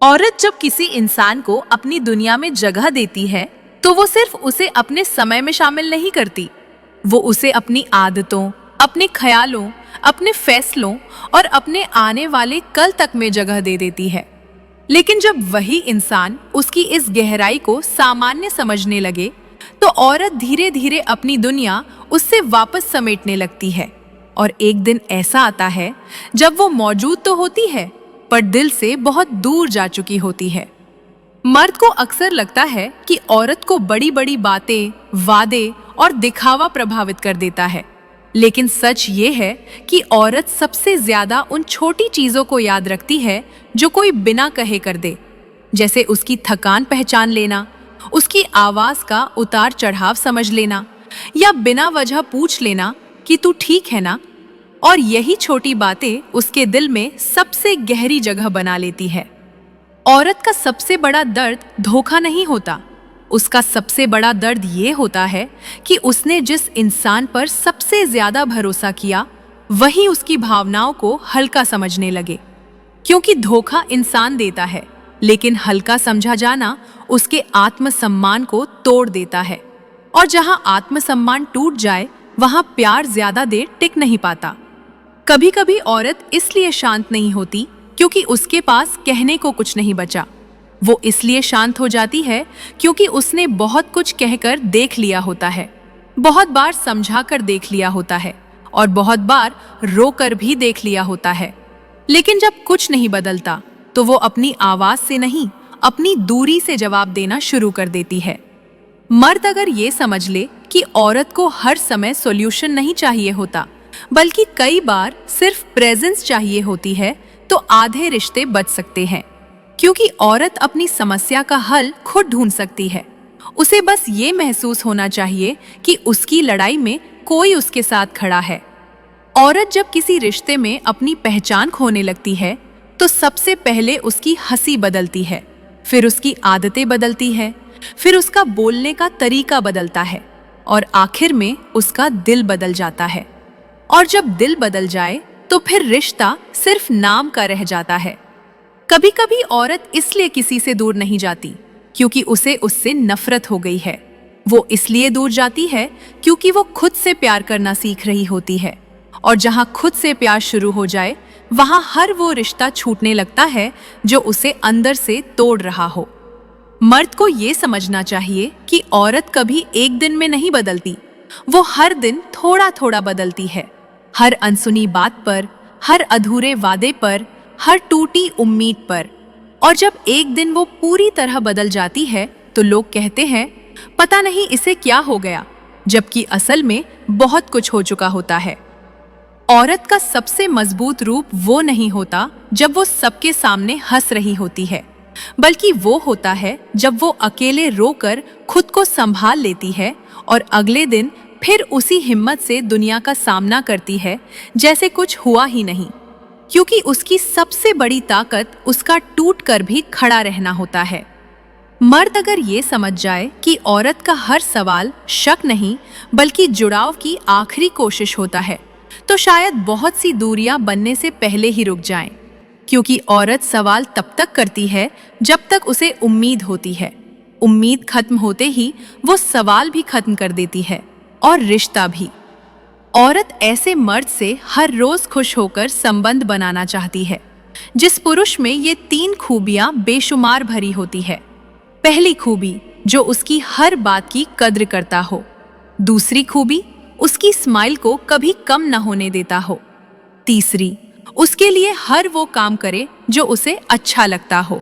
औरत जब किसी इंसान को अपनी दुनिया में जगह देती है तो वो सिर्फ उसे अपने समय में शामिल नहीं करती, वो उसे अपनी आदतों, अपने ख्यालों, अपने फैसलों और अपने आने वाले कल तक में जगह दे देती है। लेकिन जब वही इंसान उसकी इस गहराई को सामान्य समझने लगे तो औरत धीरे धीरे अपनी दुनिया उससे वापस समेटने लगती है। और एक दिन ऐसा आता है जब वो मौजूद तो होती है पर दिल से बहुत दूर जा चुकी होती है। मर्द को अक्सर लगता है कि औरत को बड़ी बड़ी बातें, वादे और दिखावा प्रभावित कर देता है, लेकिन सच ये है कि औरत सबसे ज्यादा उन छोटी चीजों को याद रखती है जो कोई बिना कहे कर दे, जैसे उसकी थकान पहचान लेना, उसकी आवाज का उतार चढ़ाव समझ लेना या बिना वजह पूछ लेना कि तू ठीक है ना। और यही छोटी बातें उसके दिल में सबसे गहरी जगह बना लेती है। औरत का सबसे बड़ा दर्द धोखा नहीं होता, उसका सबसे बड़ा दर्द ये होता है कि उसने जिस इंसान पर सबसे ज्यादा भरोसा किया वही उसकी भावनाओं को हल्का समझने लगे। क्योंकि धोखा इंसान देता है, लेकिन हल्का समझा जाना उसके आत्मसम्मान को तोड़ देता है। और जहां आत्मसम्मान टूट जाए वहां प्यार ज्यादा देर टिक नहीं पाता। कभी कभी औरत इसलिए शांत नहीं होती क्योंकि उसके पास कहने को कुछ नहीं बचा। वो इसलिए शांत हो जाती है क्योंकि उसने बहुत कुछ कहकर देख लिया होता है, बहुत बार समझाकर देख लिया होता है और बहुत बार रोकर भी देख लिया होता है। लेकिन जब कुछ नहीं बदलता तो वो अपनी आवाज से नहीं, अपनी दूरी से जवाब देना शुरू कर देती है। मर्द अगर ये समझ ले कि औरत को हर समय सॉल्यूशन नहीं चाहिए होता, बल्कि कई बार सिर्फ प्रेजेंस चाहिए होती है, तो आधे रिश्ते बच सकते हैं। क्योंकि औरत अपनी समस्या का हल खुद ढूंढ सकती है। उसे बस ये महसूस होना चाहिए कि उसकी लड़ाई में कोई उसके साथ खड़ा है। औरत जब किसी रिश्ते में अपनी पहचान खोने लगती है तो सबसे पहले उसकी हंसी बदलती है, फिर उसकी आदतें बदलती है, फिर उसका बोलने का तरीका बदलता है और आखिर में उसका दिल बदल जाता है। और जब दिल बदल जाए तो फिर रिश्ता सिर्फ नाम का रह जाता है। कभी कभी औरत इसलिए किसी से दूर नहीं जाती क्योंकि उसे उससे नफरत हो गई है। वो इसलिए दूर जाती है क्योंकि वो खुद से प्यार करना सीख रही होती है। और जहां खुद से प्यार शुरू हो जाए वहां हर वो रिश्ता छूटने लगता है जो उसे अंदर से तोड़ रहा हो। मर्द को ये समझना चाहिए कि औरत कभी एक दिन में नहीं बदलती, वो हर दिन थोड़ा थोड़ा बदलती है। हर अनसुनी बात पर, हर अधूरे वादे पर, हर टूटी उम्मीद पर। और जब एक दिन वो पूरी तरह बदल जाती है तो लोग कहते हैं पता नहीं इसे क्या हो गया, जबकि असल में बहुत कुछ हो चुका होता है। औरत का सबसे मजबूत रूप वो नहीं होता जब वो सबके सामने हंस रही होती है, बल्कि वो होता है जब वो अकेले रोकर खुद को संभाल लेती है और अगले दिन फिर उसी हिम्मत से दुनिया का सामना करती है जैसे कुछ हुआ ही नहीं। क्योंकि उसकी सबसे बड़ी ताकत उसका टूटकर भी खड़ा रहना होता है। मर्द अगर ये समझ जाए कि औरत का हर सवाल शक नहीं बल्कि जुड़ाव की आखिरी कोशिश होता है, तो शायद बहुत सी दूरियां बनने से पहले ही रुक जाएं। क्योंकि औरत सवाल तब तक करती है जब तक उसे उम्मीद होती है। उम्मीद खत्म होते ही वो सवाल भी खत्म कर देती है और रिश्ता भी। औरत ऐसे मर्द से हर रोज खुश होकर संबंध बनाना चाहती है जिस पुरुष में ये 3 खूबियां बेशुमार भरी होती है। पहली खूबी, जो उसकी हर बात की कद्र करता हो। दूसरी खूबी, उसकी स्माइल को कभी कम न होने देता हो। तीसरी, उसके लिए हर वो काम करे जो उसे अच्छा लगता हो।